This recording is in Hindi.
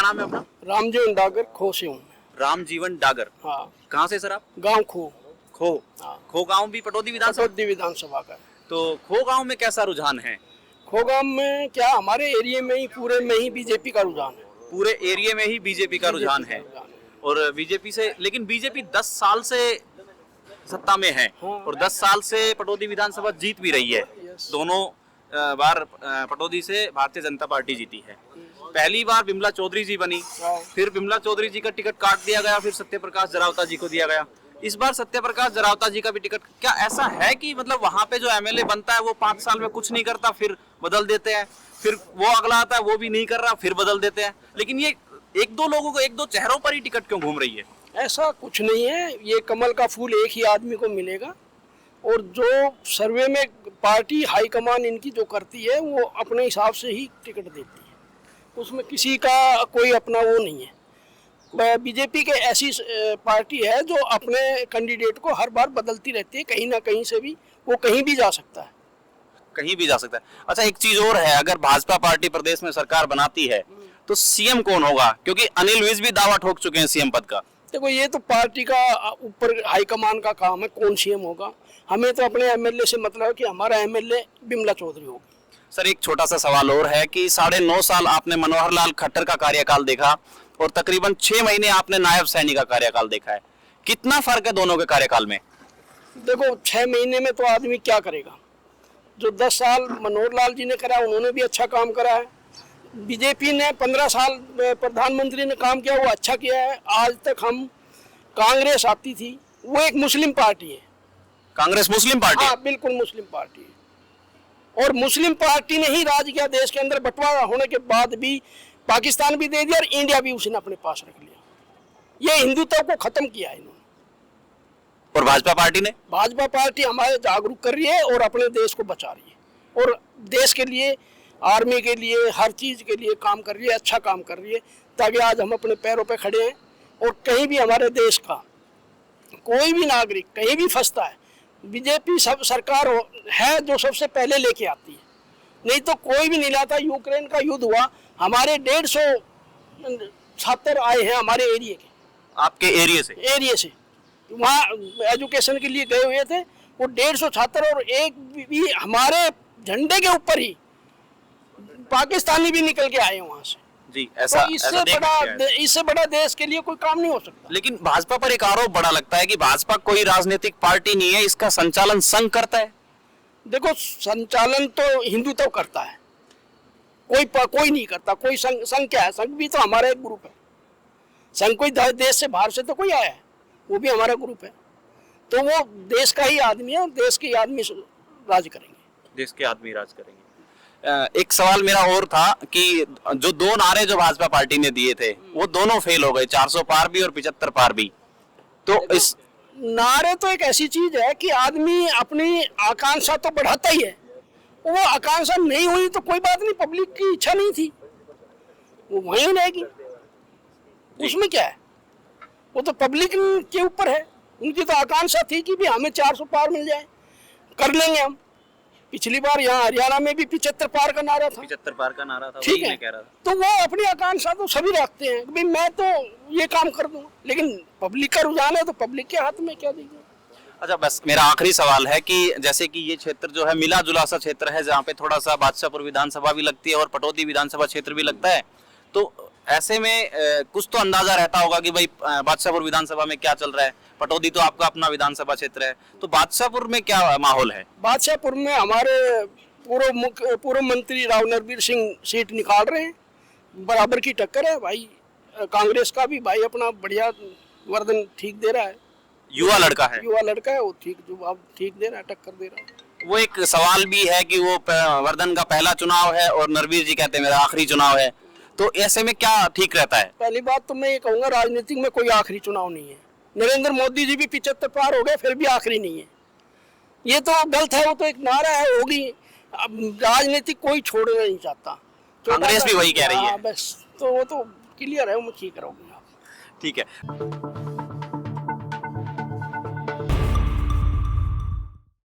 नाम है अपना? रामजीवन डागर, खो से हूँ। रामजीवन डागर। हाँ। कहाँ से सर आप? गांव खो। खो। हाँ। खो गांव भी पटौदी विधानसभा? पटौदी विधानसभा का। तो खो गांव में कैसा रुझान है? खो गांव में क्या, हमारे एरिया में ही, पूरे में ही बीजेपी का रुझान है। पूरे एरिया में ही बीजेपी का रुझान है। और बीजेपी से, लेकिन बीजेपी 10 साल से सत्ता में है। हाँ। और 10 साल से पटौदी विधानसभा जीत भी रही है। दोनों बार पटौदी से भारतीय जनता पार्टी जीती है। पहली बार बिमला चौधरी जी बनी, फिर बिमला चौधरी जी का टिकट काट दिया गया, फिर सत्यप्रकाश जरावता जी को दिया गया। इस बार सत्यप्रकाश जरावता जी का भी टिकट, क्या ऐसा है कि मतलब वहां पे जो एमएलए बनता है वो 5 साल में कुछ नहीं करता, फिर बदल देते हैं, फिर वो अगला आता है वो भी नहीं कर रहा, फिर बदल देते हैं, लेकिन ये एक दो लोगों को, एक दो चेहरों पर ही टिकट क्यों घूम रही है? ऐसा कुछ नहीं है, ये कमल का फूल एक ही आदमी को मिलेगा। और जो सर्वे में पार्टी हाईकमान इनकी जो करती है वो अपने हिसाब से ही टिकट देती है, उसमें किसी का कोई अपना वो नहीं है। बीजेपी के ऐसी पार्टी है जो अपने कैंडिडेट को हर बार बदलती रहती है, कहीं ना कहीं से भी वो कहीं भी जा सकता है। कहीं भी जा सकता है। अच्छा, एक चीज और है, अगर भाजपा पार्टी प्रदेश में सरकार बनाती है तो सीएम कौन होगा? क्योंकि अनिल विज भी दावा ठोक चुके हैं सीएम पद का। देखो, ये तो पार्टी का ऊपर हाईकमान का काम है कौन सीएम होगा। हमें तो अपने एमएलए से मतलब है कि हमारा एमएलए बिमला चौधरी होगा। सर, एक छोटा सा सवाल और है कि 9.5 साल आपने मनोहर लाल खट्टर का कार्यकाल देखा और तकरीबन 6 महीने आपने नायब सैनी का कार्यकाल देखा है। कितना फर्क है दोनों के कार्यकाल में? देखो, 6 महीने में तो आदमी क्या करेगा। जो 10 साल मनोहर लाल जी ने करा, उन्होंने भी अच्छा काम करा है। बीजेपी ने 15 साल प्रधानमंत्री ने काम किया, वो अच्छा किया है। आज तक हम, कांग्रेस आती थी, वो एक मुस्लिम पार्टी है। Congress Muslim party? हाँ, बिल्कुल मुस्लिम पार्टी है। और मुस्लिम पार्टी ने ही राज किया देश के अंदर। बंटवारा होने के बाद भी पाकिस्तान भी दे दिया और इंडिया भी उसने अपने पास रख लिया। ये हिंदुत्व को खत्म किया है इन्होंने। और भाजपा पार्टी ने? भाजपा पार्टी हमारे जागरूक कर रही है और अपने देश को बचा रही है, और देश के लिए, आर्मी के लिए, हर चीज के लिए काम कर रही है, अच्छा काम कर रही है, ताकि आज हम अपने पैरों पे खड़े हैं। और कहीं भी हमारे देश का कोई भी नागरिक कहीं भी फंसता है, बीजेपी सब सरकार है जो सबसे पहले लेके आती है, नहीं तो कोई भी नहीं लाता। यूक्रेन का युद्ध हुआ, हमारे 150 छात्र आए हैं हमारे एरिया के। आपके एरिया से? एरिया से, वहाँ एजुकेशन के लिए गए हुए थे वो 150 छात्र, और एक भी हमारे झंडे के ऊपर ही पाकिस्तानी भी निकल के आए वहाँ से। जी, ऐसा, तो इससे बड़ा देश के लिए कोई काम नहीं हो सकता। लेकिन भाजपा पर एक आरोप बड़ा लगता है कि भाजपा कोई राजनीतिक पार्टी नहीं है, इसका संचालन संघ करता है। देखो, संचालन तो हिंदुत्व करता है, कोई नहीं करता। कोई संघ क्या है? संघ भी तो हमारा एक ग्रुप है। संघ कोई देश से बाहर से तो कोई आया है, वो भी हमारा ग्रुप है। तो वो देश का ही आदमी है और देश के आदमी राज करेंगे। देश के आदमी राज करेंगे। एक सवाल मेरा और था कि जो 2 नारे जो भाजपा पार्टी ने दिए थे वो दोनों फेल हो गए, 400 पार भी और 75 पार भी। तो इस नारे तो एक ऐसी चीज है कि आदमी अपनी आकांक्षा तो बढ़ाता ही है, वो आकांक्षा नहीं हुई तो कोई बात नहीं, पब्लिक की इच्छा नहीं थी, वो वहीं रहेगी, उसमें क्या है। वो तो पब्लिक के ऊपर है। उनकी तो आकांक्षा थी कि भी हमें 400 पार मिल जाए, कर लेंगे हम। पिछली बार यहाँ हरियाणा में भी 75 पार का नारा था। 75 पार का नारा था, ठीक है। तो वो अपनी आकांक्षा तो सभी रखते हैं कि मैं तो ये काम कर दूं, लेकिन पब्लिक का रुझान है तो पब्लिक के हाथ में क्या देंगे। अच्छा, बस मेरा आखिरी सवाल है कि जैसे कि ये क्षेत्र जो है मिला जुला सा क्षेत्र है, जहाँ पे थोड़ा सा बादशाहपुर विधानसभा भी लगती है और पटौदी विधानसभा क्षेत्र भी लगता है, तो ऐसे में कुछ तो अंदाजा रहता होगा कि भाई बादशाहपुर विधानसभा में क्या चल रहा है। पटौदी तो आपका अपना विधानसभा क्षेत्र है, तो बादशाहपुर में क्या माहौल है? बादशाहपुर में हमारे पूर्व मंत्री राव नरवीर सिंह सीट निकाल रहे हैं, बराबर की टक्कर है भाई। कांग्रेस का भी भाई अपना बढ़िया वर्दन ठीक दे रहा है, युवा लड़का है वो ठीक जवाब ठीक दे रहा है, टक्कर दे रहा है। वो एक सवाल भी है कि वो वर्दन का पहला चुनाव है और नरवीर जी कहते हैं मेरा आखिरी चुनाव है, तो ऐसे में क्या ठीक रहता है? पहली बात तो मैं ये कहूँगा, राजनीतिक में कोई आखिरी चुनाव नहीं है। नरेंद्र मोदी जी भी 75 पार हो गए, फिर भी आखिरी नहीं है। ये तो गलत है, वो तो एक नारा है, होगी। अब राजनीतिक कोई छोड़ना नहीं चाहता, कांग्रेस भी वही कह रही है। बस, तो वो तो क्लियर है, वो ठीक रहोगे आप। ठीक है।